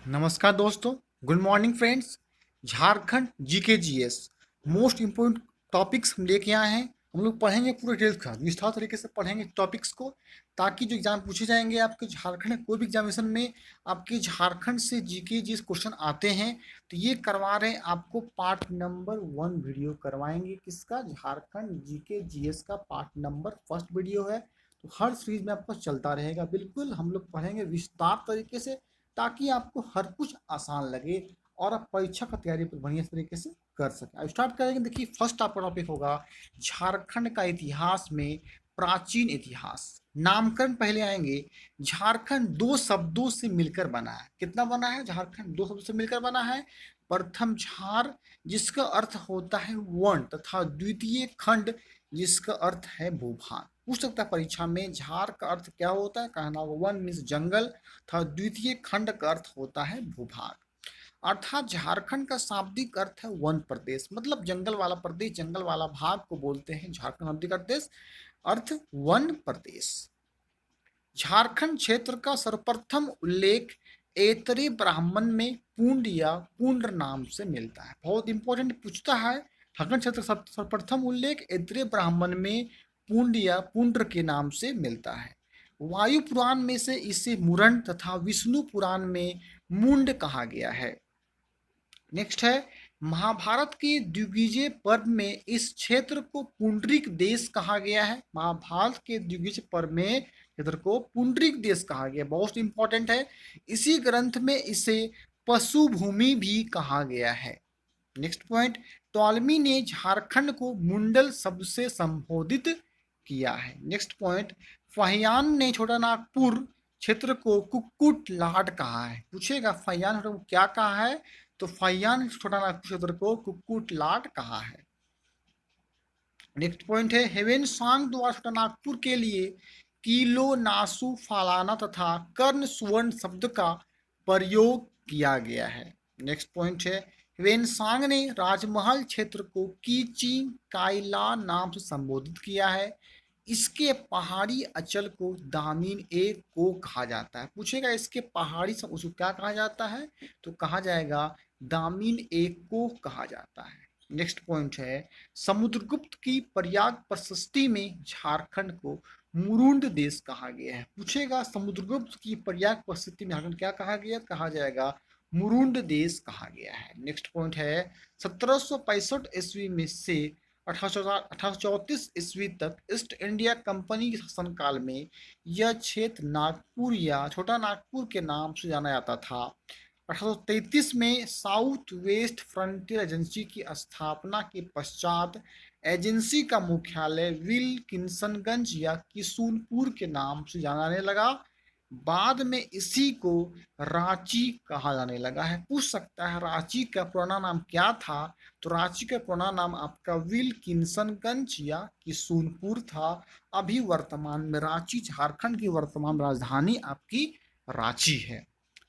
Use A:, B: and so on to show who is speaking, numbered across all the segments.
A: नमस्कार दोस्तों। Good morning friends. Jharkhand GK GS most important topics हम लेके आए हैं। हम लोग पढ़ेंगे पूरे डिटेल्स का विस्तार तरीके से पढ़ेंगे टॉपिक्स को, ताकि जो एग्जाम पूछे जाएंगे आपके झारखंड कोई भी एग्जामिनेशन में आपके झारखंड से जीके जीएस क्वेश्चन आते हैं, तो ये करवा रहे हैं आपको। पार्ट नंबर 1 वीडियो करवाएंगे किसका, झारखंड जीके जीएस का पार्ट नंबर फर्स्ट वीडियो है। तो हर सीरीज में आपको चलता रहेगा। बिल्कुल हम लोग पढ़ेंगे विस्तार तरीके से, ताकि आपको हर कुछ आसान लगे और आप परीक्षा का तैयारी पर बढ़िया तरीके से कर सकें। अब स्टार्ट करेंगे। देखिए, फर्स्ट आपका टॉपिक होगा झारखंड का इतिहास में प्राचीन इतिहास। नामकरण पहले आएंगे। झारखंड दो शब्दों से मिलकर बना है। कितना बना है? झारखंड दो शब्दों से मिलकर बना है। प्रथम झार, जिसका अर्थ होता है वन, तथा द्वितीय खंड, जिसका अर्थ है भूभाग। पूछ सकता है परीक्षा में, झार का अर्थ क्या होता है? कहना वन मीन्स जंगल, तथा द्वितीय खंड का अर्थ होता है भूभाग। अर्थात झारखंड का शाब्दिक अर्थ है वन प्रदेश, मतलब जंगल वाला प्रदेश, जंगल वाला भाग को बोलते हैं झारखंड शाब्दिक अर्थ वन प्रदेश। झारखंड क्षेत्र का सर्वप्रथम उल्लेख ऐतरेय ब्राह्मण में पुंड या पुंड्र नाम से मिलता है। बहुत इंपॉर्टेंट पूछता है। झारखंड क्षेत्र सर्वप्रथम उल्लेख ऐतरेय ब्राह्मण में पुंड या पुंड्र के नाम से मिलता है। वायु पुराण में से इसे मुरन तथा विष्णु पुराण में मुंड कहा गया है। नेक्स्ट है, महाभारत के दिग्विजय पर्व में इस क्षेत्र को पुंडरीक देश कहा गया है। महाभारत के दिग्विजय पर्व में क्षेत्र को पुंडरीक देश कहा गया, बहुत इंपॉर्टेंट है। इसी ग्रंथ में इसे पशु भूमि भी कहा गया है। नेक्स्ट पॉइंट, टॉलमी ने झारखंड को मुंडल शब्द से संबोधित किया है। नेक्स्ट पॉइंट, फहियान ने छोटा नागपुर क्षेत्र को कुक्कुट लाट कहा है। पूछेगा फहियान को क्या कहा है, तो फहियान छोटा नागपुर क्षेत्र को कुक्कुट लाट कहा है। नेक्स्ट पॉइंट है, हेवेन सांग द्वारा छोटा नागपुर के लिए किलो नासु फालाना तथा कर्ण सुवर्ण शब्द का प्रयोग किया गया है। नेक्स्ट पॉइंट है, वेनसांग ने राजमहल क्षेत्र को कीची काइला नाम से संबोधित किया है। इसके पहाड़ी अचल को दामिन ए को कहा जाता है। पूछेगा इसके पहाड़ी उसको क्या कहा जाता है, तो कहा जाएगा दामिन ए को कहा जाता है। नेक्स्ट पॉइंट है, समुद्रगुप्त की प्रयाग प्रशस्ति में झारखंड को मुरुंड देश कहा गया है। पूछेगा समुद्रगुप्त की प्रयाग प्रशस्ति में झारखंड क्या कहा गया, कहा जाएगा मुरुंड देश कहा गया है। नेक्स्ट पॉइंट है, 1765 ईस्वी में से 1834 ईस्वी तक ईस्ट इंडिया कंपनी के शासनकाल में यह क्षेत्र नागपुर या छोटा नागपुर के नाम से जाना जाता था। 1833 में साउथ वेस्ट फ्रंटियर एजेंसी की स्थापना के पश्चात एजेंसी का मुख्यालय विल्किंसनगंज या किशुनपुर के नाम से जाने लगा। बाद में इसी को रांची कहा जाने लगा है। पूछ सकता है रांची का पुराना नाम क्या था, तो रांची का पुराना नाम आपका विल्किंसनगंज या किशुनपुर था। अभी वर्तमान में रांची झारखंड की वर्तमान राजधानी आपकी रांची है।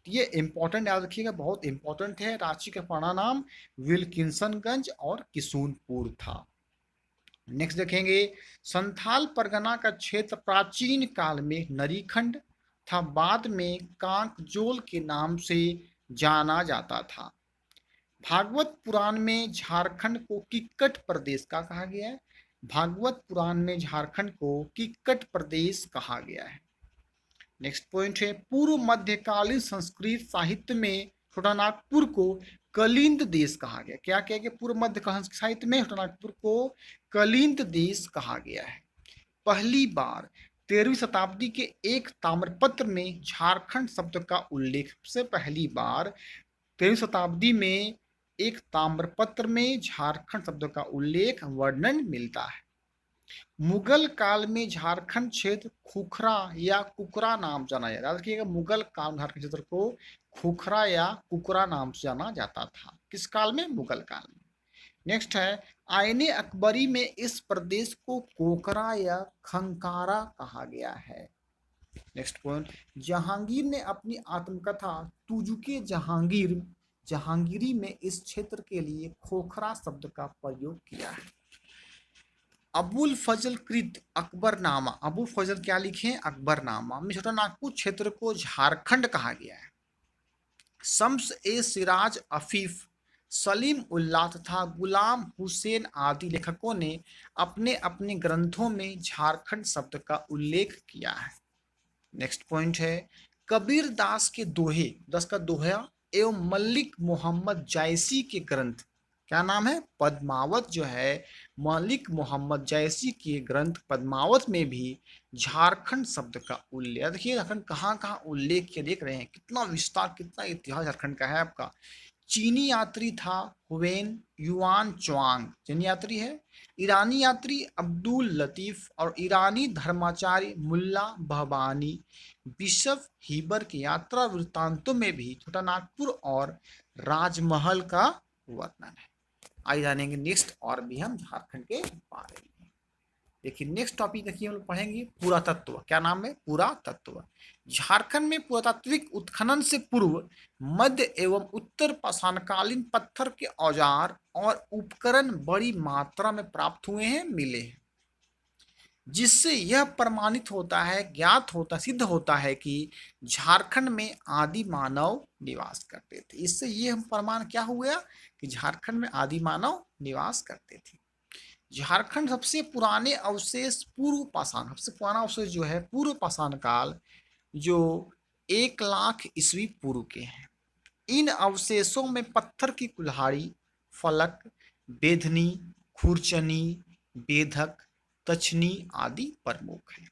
A: ये इंपॉर्टेंट याद रखिएगा, बहुत इंपॉर्टेंट है। रांची का पुराना नाम विल्किंसनगंज और किशुनपुर था। नेक्स्ट देखेंगे, संथाल परगना का क्षेत्र प्राचीन काल में नरीखंड था, बाद में कांकजोल के नाम से जाना जाता था। भागवत पुराण में झारखंड को किक्कट प्रदेश का कहा गया है। भागवत पुराण में झारखंड को किक्कट प्रदेश कहा गया है। नेक्स्ट पॉइंट है, पूर्व मध्यकालीन संस्कृत साहित्य में छोटा नागपुर को कलिंद देश कहा गया। क्या कहा गया? पूर्व मध्यकालीन साहित्य में छोटा नागपुर को कलिंद देश कहा गया है। पहली बार 13वीं शताब्दी के एक ताम्रपत्र में झारखंड शब्द का उल्लेख से पहली बार 13वीं शताब्दी में एक ताम्रपत्र में झारखंड शब्द का उल्लेख वर्णन मिलता है। मुगल काल में झारखंड क्षेत्र खुखरा या कुकरा नाम जाना जाता है। याद रखिएगा, मुगल काल में झारखंड क्षेत्र को खुखरा या कुकरा नाम से जाना जाता था। किस काल में? मुगल काल में। नेक्स्ट है, आईने अकबरी में इस प्रदेश को कोकरा या खंकारा कहा गया है। नेक्स्ट पॉइंट, जहांगीर ने अपनी आत्मकथा तुजुके जहांगीरी में इस क्षेत्र के लिए खोखरा शब्द का प्रयोग किया है। अबुल फजल कृत अकबरनामा, अबुल फजल क्या लिखे? अकबरनामा में छोटा नागपुर क्षेत्र को झारखंड कहा गया है। शम्स ए सिराज अफीफ, सलीम उल्लाह तथा गुलाम हुसैन आदि लेखकों ने अपने अपने ग्रंथों में झारखंड शब्द का उल्लेख किया है। नेक्स्ट पॉइंट है कबीर दास के दोहे, दस का दोहा एवं मलिक मोहम्मद जायसी के ग्रंथ, क्या नाम है, पद्मावत जो है, मलिक मोहम्मद जायसी के ग्रंथ पद्मावत में भी झारखंड शब्द का उल्लेख, देखिए झारखंड कहाँ कहाँ उल्लेख किया, देख रहे हैं कितना विस्तार, कितना इतिहास झारखंड का है आपका। चीनी यात्री था हुवेन युआन च्वांग, चीनी यात्री है। ईरानी यात्री अब्दुल लतीफ और ईरानी धर्माचार्य मुल्ला बहबानी। बिशप हीबर की यात्रा वृत्तांतों में भी छोटा नागपुर और राजमहल का वर्णन है। आइए जानेंगे नेक्स्ट और भी हम झारखंड के बारे में। देखिए नेक्स्ट टॉपिक देखिए हम लोग पढ़ेंगे पुरातत्व, क्या नाम है, पुरातत्व। झारखंड में पुरातात्विक उत्खनन से पूर्व मध्य एवं उत्तर पाषाणकालीन पत्थर के औजार और उपकरण बड़ी मात्रा में प्राप्त हुए हैं, मिले हैं, जिससे यह प्रमाणित होता है, ज्ञात होता, सिद्ध होता है कि झारखंड में आदि मानव निवास करते थे। इससे ये हम प्रमाण क्या हुआ कि झारखंड में आदि मानव निवास करते थे। झारखंड सबसे पुराने अवशेष पूर्व पाषाण, सबसे पुराना अवशेष जो है पूर्व पाषाण काल, जो 1 लाख ईस्वी पूर्व के हैं। इन अवशेषों में पत्थर की कुल्हाड़ी, फलक, बेधनी, खुरचनी, बेधक, तछनी आदि प्रमुख हैं।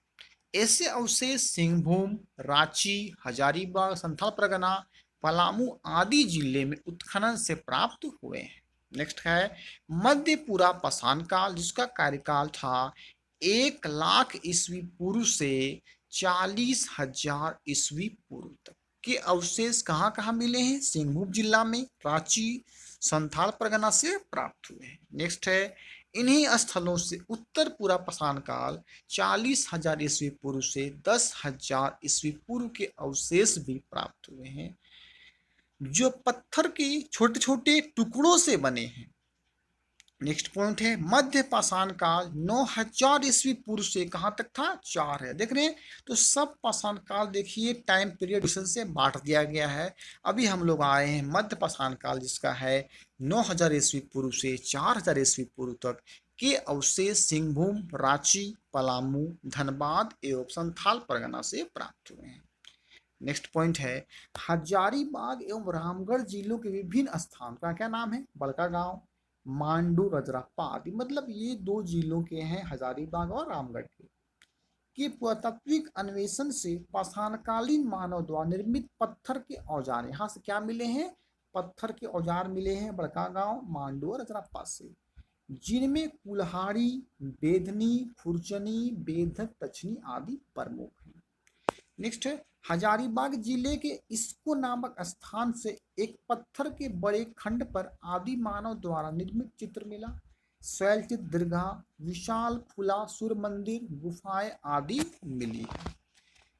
A: ऐसे अवशेष सिंहभूम, रांची, हजारीबाग, संथाल परगना, पलामू आदि जिले में उत्खनन से प्राप्त हुए हैं। नेक्स्ट है मध्यपुरा पाषाण काल, जिसका कार्यकाल था 1 लाख ईस्वी पूर्व से 40,000 ईस्वी पूर्व तक के अवशेष कहाँ कहाँ मिले हैं, सिंहभूम जिला में, रांची, संथाल परगना से प्राप्त हुए हैं। नेक्स्ट है इन्हीं स्थलों से उत्तर पूरा पाषाण काल 40,000 ईस्वी पूर्व से 10,000 ईस्वी पूर्व के अवशेष भी प्राप्त हुए हैं, जो पत्थर के छोटे छोटे टुकड़ों से बने हैं। नेक्स्ट पॉइंट है मध्य पाषाण काल 9,000 ईस्वी पूर्व से कहाँ तक था, 4 है, देख रहे हैं। तो सब पाषाण काल देखिए टाइम पीरियड से बांट दिया गया है। अभी हम लोग आए हैं मध्य पाषाण काल, जिसका है 9,000 ईस्वी पूर्व से 4,000 ईस्वी पूर्व तक के अवशेष सिंहभूम, रांची, पलामू, धनबाद एवं संथाल परगना से प्राप्त हुए हैं। नेक्स्ट पॉइंट है हजारीबाग एवं रामगढ़ जिलों के विभिन्न स्थान का क्या नाम है, बड़कागांव, मांडू, रजरप्पा आदि, मतलब ये 2 जिलों के हैं हजारीबाग और रामगढ़ के पुरातात्विक अन्वेषण से पाषाणकालीन मानव द्वारा निर्मित पत्थर के औजार, यहाँ से क्या मिले हैं, पत्थर के औजार मिले हैं बड़कागांव, मांडू और रजरप्पा से, जिनमें कुल्हाड़ी, बेधनी, खुरचनी, बेधक, तछनी आदि प्रमुख हैं। नेक्स्ट है हजारीबाग जिले के इसको नामक स्थान से एक पत्थर के बड़े खंड पर आदि मानव द्वारा निर्मित चित्र मिला। शैलचित दीर्घा, विशाल खुला सूर्य मंदिर, गुफाएं आदि मिली है।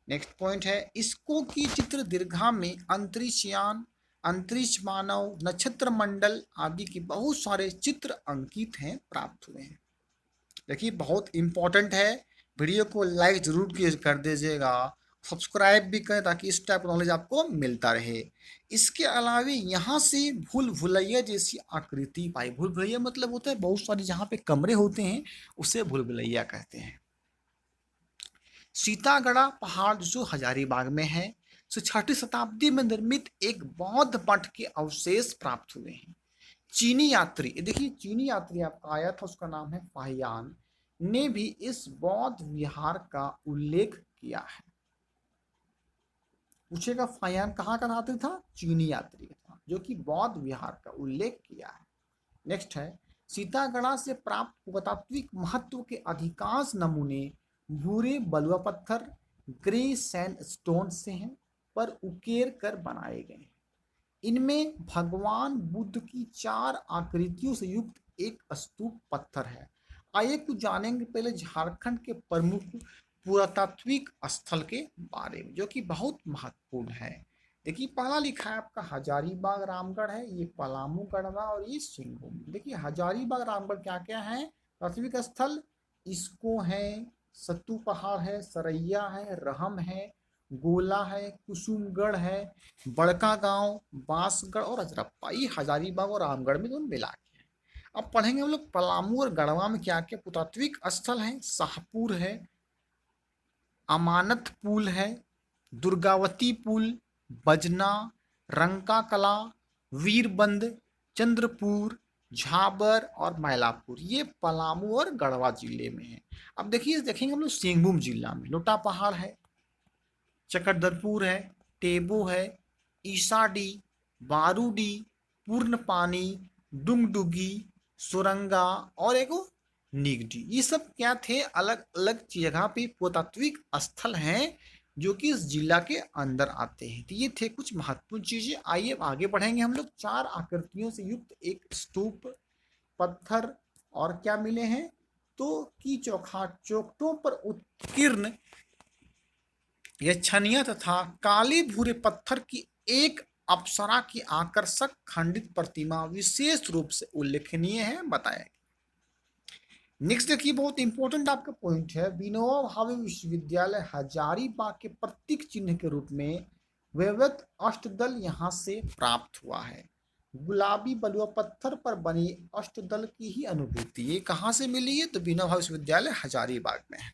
A: नेक्स्ट पॉइंट है इसको की चित्र दीर्घा में अंतरिक्षयान, अंतरिक्ष मानव, नक्षत्र मंडल आदि के बहुत सारे चित्र अंकित हैं, प्राप्त हुए हैं। देखिए बहुत इंपॉर्टेंट है, वीडियो को लाइक जरूर कर दीजिएगा, सब्सक्राइब भी करें ताकि इस टाइप का नॉलेज आपको मिलता रहे। इसके अलावे यहाँ से भूल भुलैया जैसी आकृति पाई, भूल भुलैया मतलब होता है बहुत सारे जहाँ पे कमरे होते हैं उसे भूल भुलैया कहते हैं। सीतागढ़ा पहाड़ जो हजारीबाग में है, 6ठी शताब्दी में निर्मित एक बौद्ध मठ के अवशेष प्राप्त हुए हैं। चीनी यात्री, देखिए चीनी यात्री आपका आया था, उसका नाम है फाहियान, ने भी इस बौद्ध विहार का उल्लेख किया है। पूछेगा फाहियान कहाँ का यात्री था, चीनी यात्री था, जो कि बौद्ध विहार का उल्लेख किया है। नेक्स्ट है सीतागढ़ा से प्राप्त पुरातात्विक महत्व के अधिकांश नमूने भूरे बलुआ पत्थर, ग्रे सैंडस्टोन से हैं, पर उकेर कर बनाए गए हैं। इनमें भगवान बुद्ध की 4 आकृतियों से युक्त एक स्तूप पत्थर है। आइए कुछ जानेंगे पहले झारखंड के प्रमुख पुरातात्विक स्थल के बारे में, जो कि बहुत महत्वपूर्ण है। देखिए पहला लिखा है आपका हजारीबाग रामगढ़ है, ये पलामू गढ़वा और ये सिंहभूम। देखिए हजारीबाग रामगढ़ क्या क्या है प्राथमिक स्थल, इसको है, सत्तू पहाड़ है, सरैया है, रहम है, गोला है, कुसुमगढ़ है, बड़का गांव, बांसगढ़ और अजरप्पा, ये हजारीबाग और रामगढ़ में दोनों मिला के हैं। अब पढ़ेंगे हम लोग पलामू और गढ़वा में क्या क्या पुरातात्विक स्थल है। शाहपुर है, अमानत पुल है, दुर्गावती पुल, बजना, रंका कला, वीरबंद, चंद्रपुर, झाबर और मैलापुर, ये पलामू और गढ़वा जिले में है। अब देखिए देखेंगे हम लोग सिंहभूम जिला में लोटा पहाड़ है, चकरदरपुर है, टेबो है, ईसाडी, बारूडी, पूर्णपानी, डुगडुगी, सुरंगा और एक निगडी, ये सब क्या थे, अलग अलग जगह पे पुरातात्विक स्थल हैं जो कि इस जिला के अंदर आते हैं। तो ये थे कुछ महत्वपूर्ण चीजें। आइए अब आगे बढ़ेंगे हम लोग। चार आकृतियों से युक्त एक स्तूप, पत्थर और क्या मिले हैं, तो की चौखटों पर उत्कीर्ण यह छनिया तथा काले भूरे पत्थर की एक अप्सरा की आकर्षक खंडित प्रतिमा विशेष रूप से उल्लेखनीय है, बताया। नेक्स्ट देखिए बहुत इंपॉर्टेंट आपका पॉइंट है, विनोबा भावे विश्वविद्यालय हजारीबाग के प्रतीक चिन्ह के रूप में वैवत अष्टदल यहाँ से प्राप्त हुआ है। गुलाबी बलुआ पत्थर पर बनी अष्टदल की ही अनुभूति ये कहाँ से मिली है, तो विनोबा भावे विश्वविद्यालय हजारीबाग में है।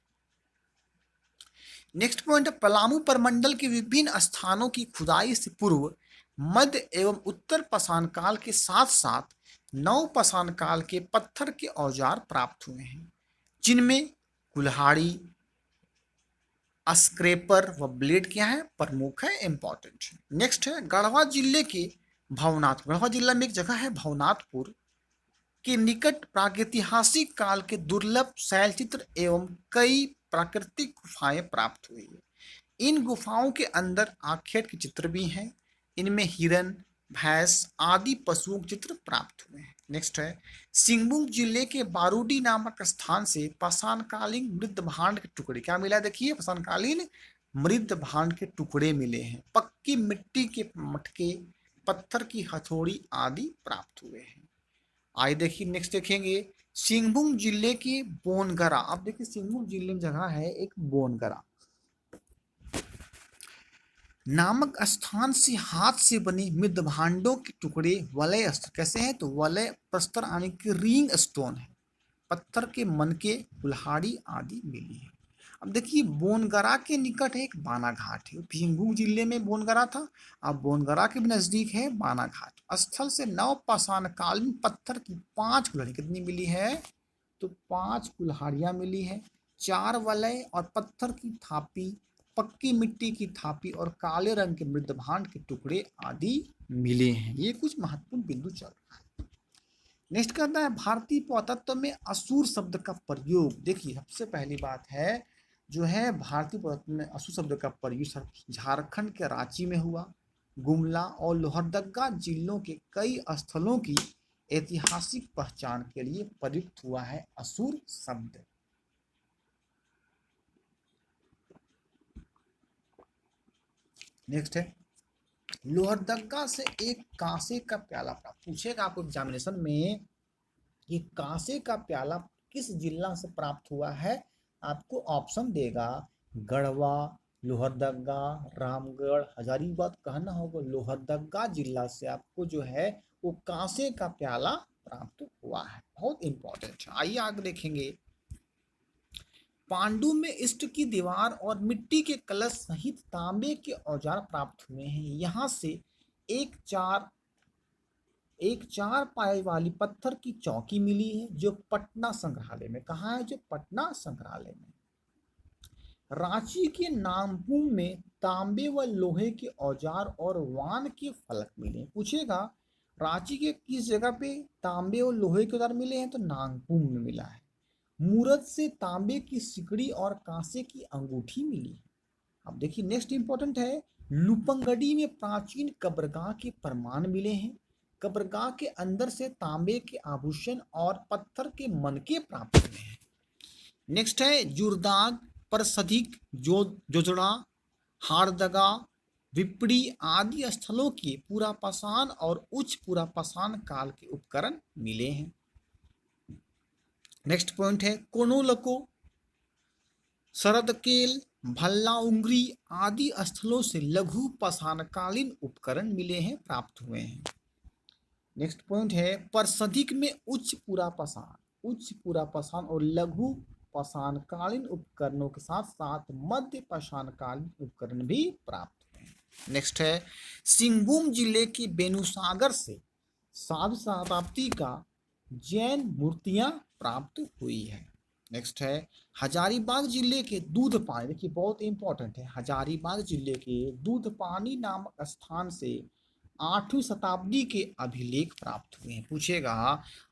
A: नेक्स्ट पॉइंट है, पलामू परमंडल के विभिन्न स्थानों की खुदाई से पूर्व, मध्य एवं उत्तर पाषाण काल के साथ साथ नव पाषाण काल के पत्थर के औजार प्राप्त हुए हैं, जिनमें कुल्हाड़ी, स्क्रैपर व ब्लेड क्या है, प्रमुख है, इंपॉर्टेंट है। नेक्स्ट है गढ़वा जिले के भवनाथ, गढ़वा जिला में एक जगह है भवनाथपुर के निकट प्रागैतिहासिक काल के दुर्लभ शैलचित्र एवं कई प्राकृतिक गुफाएं प्राप्त हुई है। इन गुफाओं के अंदर आखेट के चित्र भी हैं, इनमें हिरन, भैंस आदि पशुओं के चित्र प्राप्त हुए हैं। नेक्स्ट है सिंहभूम जिले के बारूडी नामक स्थान से पाषाणकालीन मृद भांड के टुकड़े क्या मिला, देखिए पाषाणकालीन मृद भांड के टुकड़े मिले हैं, पक्की मिट्टी के मटके, पत्थर की हथौड़ी आदि प्राप्त हुए हैं। आइए देखिए नेक्स्ट देखेंगे सिंहभूम जिले के बोनगरा। अब देखिए सिंहभूम जिले में जगह है एक बोनगरा नामक स्थान से हाथ से बने मृद भांडों के टुकड़े, वलय अस्त्र कैसे हैं, तो वलय प्रस्तर आने के रिंग स्टोन है, पत्थर के मनके, कुल्हाड़ी आदि मिली है। अब देखिए बोनगरा के निकट एक बाना घाट है, सिंहभूम जिले में बोनगरा था, अब बोनगरा के भी नजदीक है बाना घाट। स्थल से नव पाषाण कालीन पत्थर की 5 कुल्हाड़ी कितनी मिली है, तो 5 कुल्हाड़ियां मिली है, 4 वलय और पत्थर की थापी, पक्की मिट्टी की थापी और काले रंग के मृद भांड के टुकड़े आदि मिले हैं। ये कुछ महत्वपूर्ण बिंदु चल रहा है। नेक्स्ट कहता है भारतीय पुरातत्व में असुर शब्द का प्रयोग। देखिए सबसे पहली बात है जो है भारतीय पुरातत्व में असुर शब्द का प्रयोग झारखंड के रांची में हुआ, गुमला और लोहरदगा जिलों के कई स्थलों की ऐतिहासिक पहचान के लिए प्रयुक्त हुआ है असुर शब्द। नेक्स्ट है लोहरदगा से एक कांसे का प्याला प्राप्त, पूछेगा आपको एग्जामिनेशन में ये कांसे का प्याला किस जिला से प्राप्त हुआ है, आपको ऑप्शन देगा गढ़वा, लोहरदगा, रामगढ़, हजारीबाग, कहना होगा लोहरदगा जिला से आपको जो है वो कांसे का प्याला प्राप्त हुआ है, बहुत इंपॉर्टेंट है। आइए आगे देखेंगे पांडु में इष्ट की दीवार और मिट्टी के कलश सहित तांबे के औजार प्राप्त हुए हैं। यहाँ से एक चार पाए वाली पत्थर की चौकी मिली है जो पटना संग्रहालय में, कहाँ है, जो पटना संग्रहालय में। रांची के नामपुम में तांबे व लोहे के औजार और वान के फलक मिले। पूछेगा रांची के किस जगह पे तांबे और लोहे के औजार मिले हैं, तो नामपुम में मिला है। मूरत से तांबे की सिकड़ी और कांसे की अंगूठी मिली है। अब देखिए नेक्स्ट इंपॉर्टेंट है लुपंगडी में प्राचीन कब्रगाह के प्रमाण मिले हैं, कब्रगाह के अंदर से तांबे के आभूषण और पत्थर के मनके प्राप्त हुए हैं। नेक्स्ट है जुरदाग, परसधिक, जोजड़ा, हारदगा, विपड़ी आदि स्थलों के पुरापाषाण और उच्च पुरापाषाण काल के उपकरण मिले हैं। नेक्स्ट पॉइंट है कोनोलको, शरदकेल, भल्ला उंगरी आदि स्थलों से लघु पाषाणकालीन उपकरण मिले हैं, प्राप्त हुए हैं। नेक्स्ट पॉइंट है परसदिक में उच्च पूरा पाषाण और लघु पाषाणकालीन उपकरणों के साथ साथ मध्य पाषाणकालीन उपकरण भी प्राप्त हुए हैं। नेक्स्ट है सिंहभूम जिले के बेनुसागर से 7वीं शताब्दी का जैन मूर्तियां प्राप्त हुई है। नेक्स्ट है हजारीबाग जिले के दूधपानी, देखिए बहुत इंपॉर्टेंट है, हजारीबाग जिले के दूधपानी नामक स्थान से 8वीं शताब्दी के अभिलेख प्राप्त हुए हैं। पूछेगा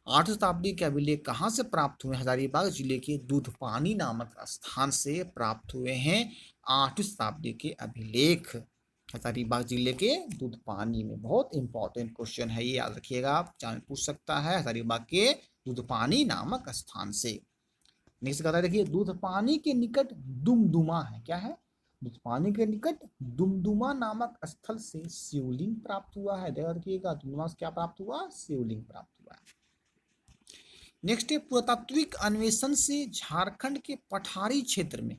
A: 8वीं शताब्दी के अभिलेख कहाँ से प्राप्त हुए हैं? हजारीबाग जिले के दूधपानी नामक स्थान से प्राप्त हुए हैं 8वीं शताब्दी के अभिलेख। हजारीबाग जिले के दूधपानी में, बहुत इंपॉर्टेंट क्वेश्चन है ये, याद रखिएगा, आप चाहे पूछ सकता है हजारीबाग के दूधपानी नामक स्थान से। नेक्स्ट कहता है देखिए दूधपानी के निकट दुमदुमा है, क्या है? दूधपानी के निकट दुमदुमा नामक स्थल से शिवलिंग प्राप्त हुआ है। ध्यान रखिएगा दुमदुमा से क्या प्राप्त हुआ? शिवलिंग प्राप्त हुआ है। नेक्स्ट है पुरातात्विक अन्वेषण से झारखंड के पठारी क्षेत्र में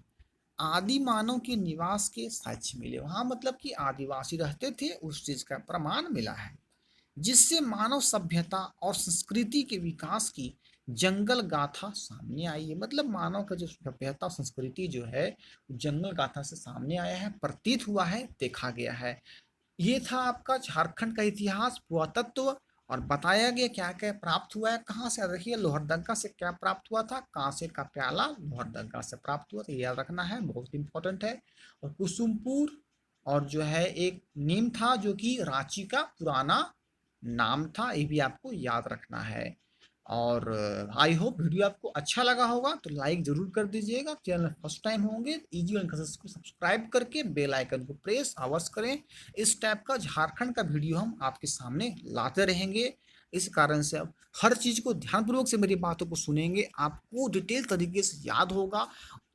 A: आदि मानव के निवास के साक्ष्य मिले। वहां मतलब कि आदिवासी रहते थे, उस चीज का प्रमाण मिला है, जिससे मानव सभ्यता और संस्कृति के विकास की जंगल गाथा सामने आई है। मतलब मानव का जो सभ्यता संस्कृति जो है जंगल गाथा से सामने आया है, प्रतीत हुआ है, देखा गया है। ये था आपका झारखंड का इतिहास, पुरातत्व, और बताया गया क्या क्या प्राप्त हुआ है। कहाँ से? देखिए लोहरदगा से क्या प्राप्त हुआ था? कांसे का प्याला लोहरदगा से प्राप्त हुआ था, याद रखना है, बहुत इंपॉर्टेंट है। और कुसुमपुर और जो है एक नीम था जो कि रांची का पुराना नाम था, ये भी आपको याद रखना है। और आई होप वीडियो आपको अच्छा लगा होगा, तो लाइक जरूर कर दीजिएगा। चैनल फर्स्ट टाइम होंगे इजी क्लासेस को सब्सक्राइब करके बेल आइकन को प्रेस अवश्य करें। इस टाइप का झारखंड का वीडियो हम आपके सामने लाते रहेंगे। इस कारण से अब हर चीज को ध्यानपूर्वक से मेरी बातों को सुनेंगे, आपको डिटेल तरीके से याद होगा,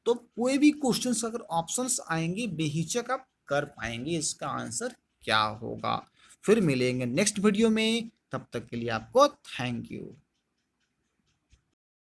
A: तो कोई भी क्वेश्चन अगर ऑप्शंस आएंगे बेहिचक आप कर पाएंगे इसका आंसर क्या होगा। फिर मिलेंगे नेक्स्ट वीडियो में, तब तक के लिए आपको थैंक यू।